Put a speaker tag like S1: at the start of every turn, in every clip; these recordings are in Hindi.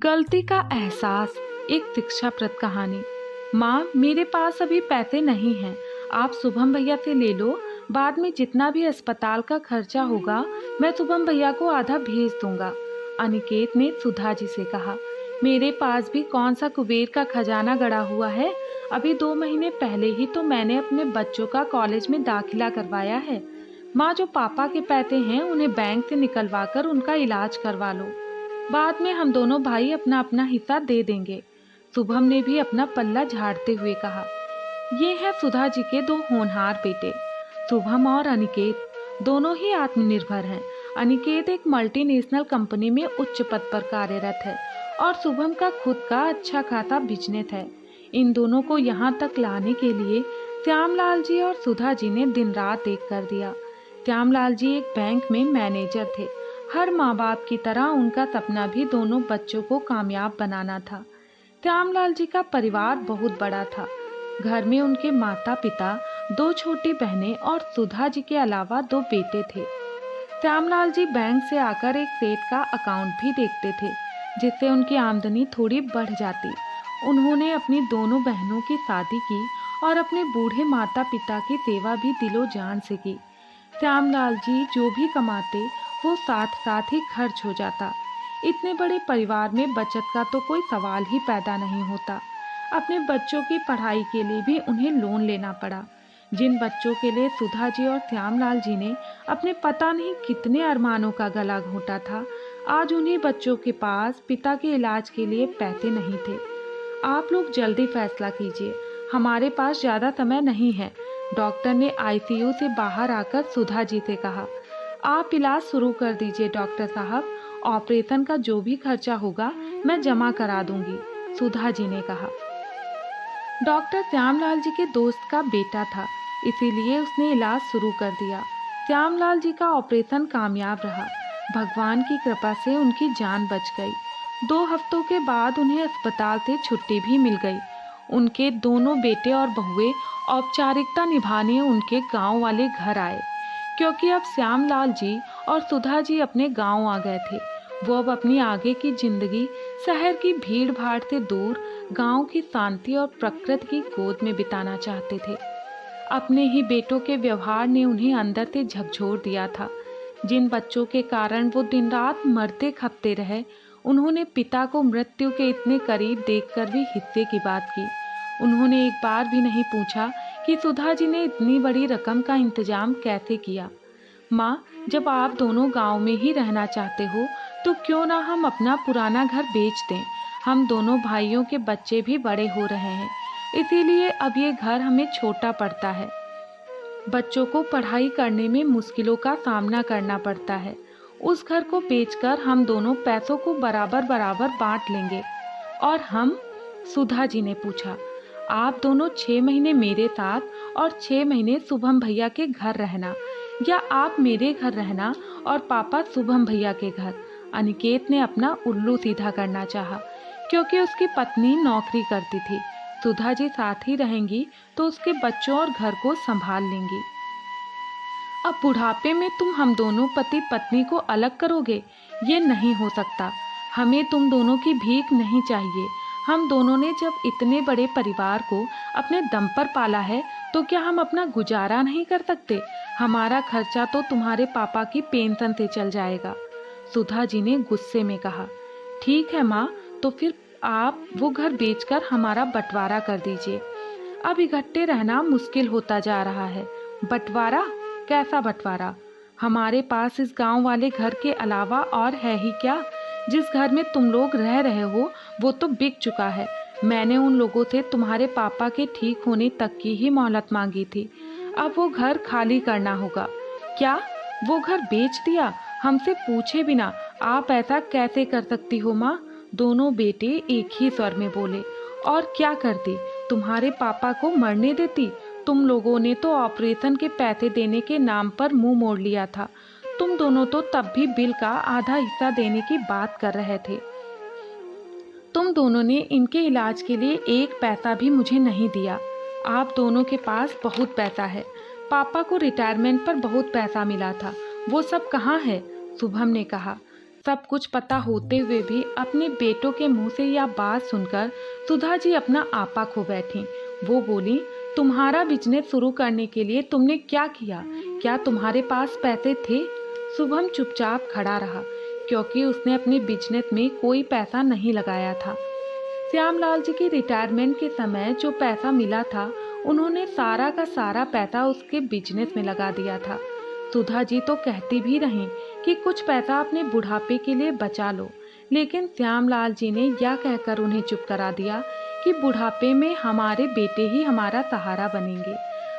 S1: गलती का एहसास, एक शिक्षाप्रद कहानी। माँ, मेरे पास अभी पैसे नहीं हैं, आप शुभम भैया से ले लो। बाद में जितना भी अस्पताल का खर्चा होगा मैं शुभम भैया को आधा भेज दूंगा। अनिकेत ने सुधा जी से कहा, मेरे पास भी कौन सा कुबेर का खजाना गड़ा हुआ है। अभी 2 महीने पहले ही तो मैंने अपने बच्चों का कॉलेज में दाखिला करवाया है। माँ, जो पापा के पैसे हैं उन्हें बैंक से निकलवा कर उनका इलाज करवा लो। बाद में हम दोनों भाई अपना अपना हिस्सा दे देंगे। शुभम ने भी अपना पल्ला झाड़ते हुए कहा। ये है सुधा जी के 2 होनहार बेटे, शुभम और अनिकेत। दोनों ही आत्मनिर्भर हैं। अनिकेत एक मल्टीनेशनल कंपनी में उच्च पद पर कार्यरत है और शुभम का खुद का अच्छा खासा बिजनेस है। इन दोनों को यहाँ तक लाने के लिए श्यामलाल जी और सुधा जी ने दिन रात एक कर दिया। श्यामलाल जी एक बैंक में मैनेजर थे। हर माँ बाप की तरह उनका सपना भी दोनों बच्चों को कामयाब बनाना था। श्यामलाल जी का परिवार बहुत बड़ा था। घर में उनके माता पिता, 2 छोटी बहनें और सुधा जी के अलावा 2 बेटे थे। श्यामलाल जी बैंक से आकर एक सेठ का अकाउंट भी देखते थे, जिससे उनकी आमदनी थोड़ी बढ़ जाती। उन्होंने अपनी दोनों बहनों की शादी की और अपने बूढ़े माता पिता की सेवा भी दिलो जान से की। श्यामलाल जी जो भी कमाते वो साथ साथ ही खर्च हो जाता। इतने बड़े परिवार में बचत का तो कोई सवाल ही पैदा नहीं होता। अपने बच्चों की पढ़ाई के लिए भी उन्हें लोन लेना पड़ा। जिन बच्चों के लिए सुधा जी और श्यामलाल जी ने अपने पता नहीं कितने अरमानों का गला घोंटा था, आज उन्हीं बच्चों के पास पिता के इलाज के लिए पैसे नहीं थे। आप लोग जल्दी फैसला कीजिए, हमारे पास ज़्यादा समय नहीं है। डॉक्टर ने आईसीयू से बाहर आकर सुधा जी से कहा। आप इलाज शुरू कर दीजिए डॉक्टर साहब, ऑपरेशन का जो भी खर्चा होगा मैं जमा करा दूंगी, सुधा जी ने कहा। डॉक्टर श्यामलाल जी के दोस्त का बेटा था, इसीलिए उसने इलाज शुरू कर दिया। श्यामलाल जी का ऑपरेशन कामयाब रहा। भगवान की कृपा से उनकी जान बच गई। 2 हफ्तों के बाद उन्हें अस्पताल से छुट्टी भी मिल गई। उनके दोनों बेटे और बहुएं औपचारिकता निभाने उनके गांव वाले घर आए, क्योंकि अब श्यामलाल जी और सुधा जी अपने गांव आ गए थे। वो अब अपनी आगे की जिंदगी शहर की भीड़ भाड़ से दूर गांव की शांति और प्रकृति की गोद में बिताना चाहते थे। अपने ही बेटों के व्यवहार ने उन्हें अंदर से झकझोर दिया था। जिन बच्चों के कारण वो दिन रात मरते खपते रहे, उन्होंने पिता को मृत्यु के इतने करीब देखकर भी हिस्से की बात की। उन्होंने एक बार भी नहीं पूछा कि सुधा जी ने इतनी बड़ी रकम का इंतजाम कैसे किया। माँ, जब आप दोनों गांव में ही रहना चाहते हो तो क्यों ना हम अपना पुराना घर बेच दें। हम दोनों भाइयों के बच्चे भी बड़े हो रहे हैं, इसीलिए अब ये घर हमें छोटा पड़ता है। बच्चों को पढ़ाई करने में मुश्किलों का सामना करना पड़ता है। उस घर को बेचकर हम दोनों पैसों को बराबर बराबर बांट लेंगे। और हम, सुधा जी ने पूछा, आप दोनों 6 महीने मेरे साथ और 6 महीने शुभम भैया के घर रहना, या आप मेरे घर रहना और पापा शुभम भैया के घर। अनिकेत ने अपना उल्लू सीधा करना चाहा, क्योंकि उसकी पत्नी नौकरी करती थी। सुधा जी साथ ही रहेंगी तो उसके बच्चों और घर को संभाल लेंगी। अब बुढ़ापे में तुम हम दोनों पति पत्नी को अलग करोगे, ये नहीं हो सकता। हमें तुम दोनों की भीख नहीं चाहिए। हम दोनों ने जब इतने बड़े परिवार को अपने दम पर पाला है तो क्या हम अपना गुजारा नहीं कर सकते। हमारा खर्चा तो तुम्हारे पापा की पेंशन से चल जाएगा, सुधा जी ने गुस्से में कहा। ठीक है माँ, तो फिर आप वो घर बेचकर हमारा बंटवारा कर दीजिए। अब इकट्ठे रहना मुश्किल होता जा रहा है। बंटवारा? कैसा बंटवारा? हमारे पास इस गांव वाले घर के अलावा और है ही क्या। जिस घर में तुम लोग रह रहे हो वो तो बिक चुका है। मैंने उन लोगों से तुम्हारे पापा के ठीक होने तक की ही मोहलत मांगी थी। अब वो घर खाली करना होगा। क्या वो घर बेच दिया? हमसे पूछे बिना आप ऐसा कैसे कर सकती हो माँ? दोनों बेटे एक ही स्वर में बोले। और क्या करती? तुम्हारे पापा को मरने देती? तुम लोगों ने तो ऑपरेशन के पैसे देने के नाम पर मुंह मोड़ लिया था। तुम दोनों तो तब भी बिल का आधा हिस्सा देने की बात कर रहे थे। तुम दोनों ने इनके इलाज के लिए 1 पैसा भी मुझे नहीं दिया। आप दोनों के पास बहुत पैसा है। पापा को रिटायरमेंट पर बहुत पैसा मिला था, वो सब कहाँ है? शुभम ने कहा। सब कुछ पता होते हुए भी अपने बेटों के मुंह से यह बात सुनकर सुधा जी अपना आपा खो बैठी। वो बोली, तुम्हारा बिजनेस शुरू करने के लिए तुमने क्या किया? क्या तुम्हारे पास पैसे थे? शुभम चुपचाप खड़ा रहा क्योंकि उसने अपने बिजनेस में कोई पैसा नहीं लगाया था। श्यामलाल जी की रिटायरमेंट के समय जो पैसा मिला था, उन्होंने सारा का सारा पैसा उसके बिजनेस में लगा दिया था। सुधा जी तो कहती भी रहीं कि कुछ पैसा अपने बुढ़ापे के लिए बचा लो, लेकिन श्यामलाल जी ने यह कहकर उन्हें चुप करा दिया कि बुढ़ापे में हमारे बेटे ही हमारा सहारा बनेंगे।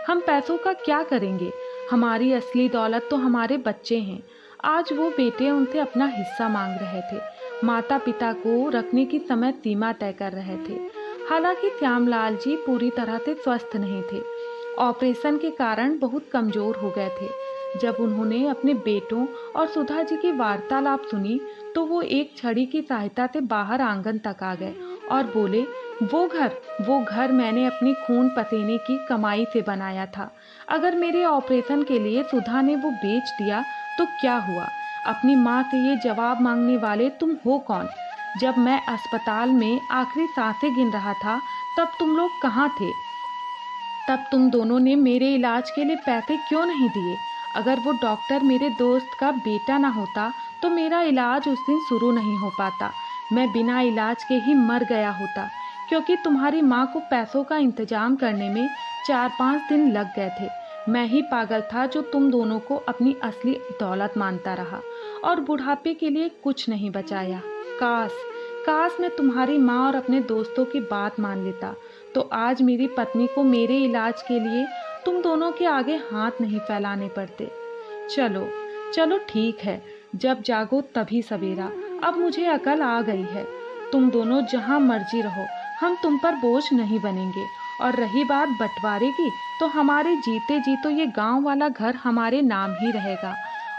S1: हम पैसों का क्या करेंगे? हमारी असली दौलत तो हमारे बच्चे हैं। आज वो बेटे उनसे अपना हिस्सा मांग रहे थे, माता पिता को रखने की समय सीमा तय कर रहे थे। हालांकि श्यामलाल जी पूरी तरह से स्वस्थ नहीं थे, ऑपरेशन के कारण बहुत कमजोर हो गए थे। जब उन्होंने अपने बेटों और सुधा जी की वार्तालाप सुनी तो वो एक छड़ी की सहायता से बाहर आंगन तक आ गए और बोले, वो घर मैंने अपनी खून पसीने की कमाई से बनाया था। अगर मेरे ऑपरेशन के लिए सुधा ने वो बेच दिया तो क्या हुआ? अपनी माँ से ये जवाब मांगने वाले तुम हो कौन? जब मैं अस्पताल में आखिरी सांसें गिन रहा था तब तुम लोग कहाँ थे? तब तुम दोनों ने मेरे इलाज के लिए पैसे क्यों नहीं दिए? अगर वो डॉक्टर मेरे दोस्त का बेटा ना होता तो मेरा इलाज उस दिन शुरू नहीं हो पाता। मैं बिना इलाज के ही मर गया होता, क्योंकि तुम्हारी माँ को पैसों का इंतजाम करने में 4-5 दिन लग गए थे। मैं ही पागल था जो तुम दोनों को अपनी असली दौलत मानता रहा और बुढ़ापे के लिए कुछ नहीं बचाया। काश काश मैं तुम्हारी माँ और अपने दोस्तों की बात मान लेता, तो आज मेरी पत्नी को मेरे इलाज के लिए तुम दोनों के आगे हाथ नहीं फैलाने पड़ते। चलो चलो ठीक है, जब जागो तभी सवेरा। अब मुझे अकल आ गई है। तुम दोनों जहाँ मर्जी रहो, हम तुम पर बोझ नहीं बनेंगे। और रही बात बंटवारे की, तो हमारे जीते जी तो ये गांव वाला घर हमारे नाम ही रहेगा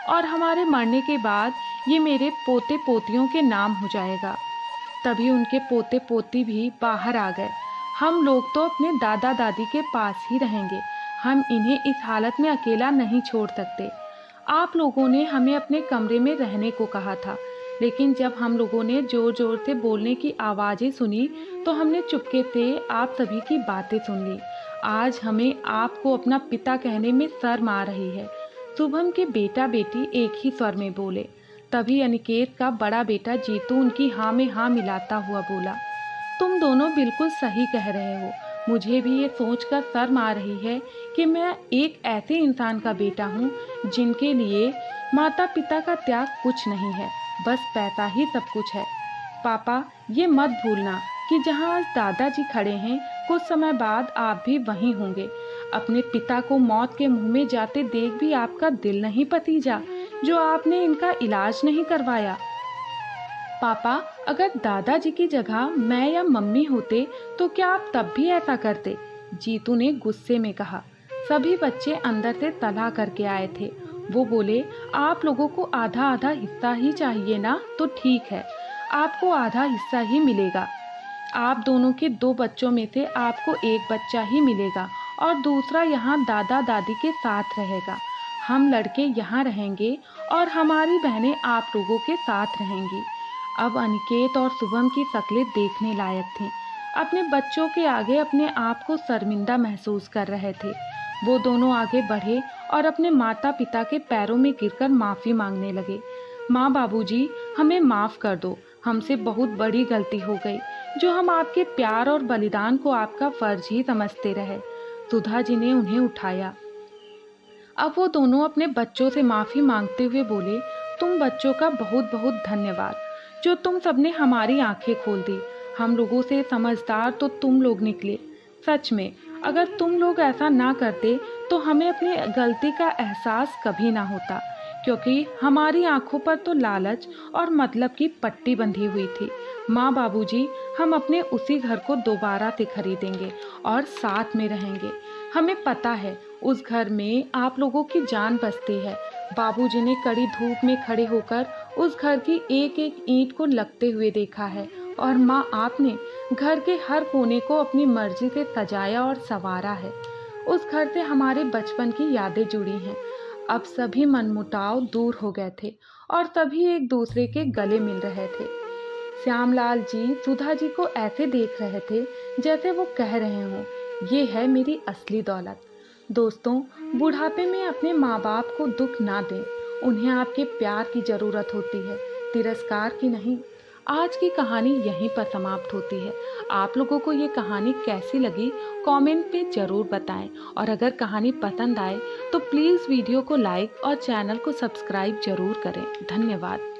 S1: और हमारे मरने के बाद ये मेरे पोते पोतियों के नाम हो जाएगा। तभी उनके पोते पोती भी बाहर आ गए। हम लोग तो अपने दादा दादी के पास ही रहेंगे। हम इन्हें इस हालत में अकेला नहीं छोड़ सकते। आप लोगों ने हमें अपने कमरे में रहने को कहा था, लेकिन जब हम लोगों ने जोर जोर से बोलने की आवाज़ें सुनी तो हमने चुपके से आप सभी की बातें सुन ली। आज हमें आपको अपना पिता कहने में शर्म आ रही है। शुभम के बेटा बेटी एक ही स्वर में बोले। तभी अनिकेत का बड़ा बेटा जीतू उनकी हाँ में हाँ मिलाता हुआ बोला, तुम दोनों बिल्कुल सही कह रहे हो। मुझे भी ये सोचकर शर्म आ रही है कि मैं एक ऐसे इंसान का बेटा हूँ जिनके लिए माता पिता का त्याग कुछ नहीं है, बस पैसा ही सब कुछ है। पापा, ये मत भूलना कि जहाँ आज दादाजी खड़े हैं, कुछ समय बाद आप भी वहीं होंगे। अपने पिता को मौत के मुंह में जाते देख भी आपका दिल नहीं पतीजा जो आपने इनका इलाज नहीं करवाया। पापा, अगर दादाजी की जगह मैं या मम्मी होते तो क्या आप तब भी ऐसा करते? जीतू ने गुस्से में कहा। सभी बच्चे अंदर से तला करके आए थे। वो बोले, आप लोगों को आधा आधा हिस्सा ही चाहिए ना, तो ठीक है, आपको आधा हिस्सा ही मिलेगा। आप दोनों के 2 बच्चों में से आपको एक बच्चा ही मिलेगा और दूसरा यहाँ दादा दादी के साथ रहेगा। हम लड़के यहाँ रहेंगे और हमारी बहनें आप लोगों के साथ रहेंगी। अब अनिकेत और शुभम की शक्लें देखने लायक थीं। अपने बच्चों के आगे अपने आप को शर्मिंदा महसूस कर रहे थे। वो दोनों आगे बढ़े और अपने माता पिता के पैरों में गिरकर माफ़ी मांगने लगे। माँ, बाबूजी, हमें माफ़ कर दो। हमसे बहुत बड़ी गलती हो गई जो हम आपके प्यार और बलिदान को आपका फर्ज ही समझते रहे। सुधा जी ने उन्हें उठाया। अब वो दोनों अपने बच्चों से माफ़ी मांगते हुए बोले, तुम बच्चों का बहुत बहुत धन्यवाद जो तुम सबने हमारी आंखें खोल दी। हम लोगों से समझदार तो तुम लोग निकले। सच में, अगर तुम लोग ऐसा ना करते तो हमें अपनी गलती का एहसास कभी ना होता, क्योंकि हमारी आंखों पर तो लालच और मतलब की पट्टी बंधी हुई थी। माँ, बाबूजी, हम अपने उसी घर को दोबारा से खरीदेंगे और साथ में रहेंगे। हमें पता है उस घर में आप लोगों की जान बसती है। बाबूजी ने कड़ी धूप में खड़े होकर उस घर की एक एक ईंट को लगते हुए देखा है और माँ, आपने घर के हर कोने को अपनी मर्जी से सजाया और संवारा है। उस घर से हमारे बचपन की यादें जुड़ी हैं। अब सभी मनमुटाव दूर हो गए थे और तभी एक दूसरे के गले मिल रहे थे। श्यामलाल जी सुधा जी को ऐसे देख रहे थे जैसे वो कह रहे हों, ये है मेरी असली दौलत। दोस्तों, बुढ़ापे में अपने माँ बाप को दुख ना दें। उन्हें आपके प्यार की ज़रूरत होती है, तिरस्कार की नहीं। आज की कहानी यहीं पर समाप्त होती है। आप लोगों को ये कहानी कैसी लगी कमेंट में ज़रूर बताएं, और अगर कहानी पसंद आए तो प्लीज़ वीडियो को लाइक और चैनल को सब्सक्राइब ज़रूर करें। धन्यवाद।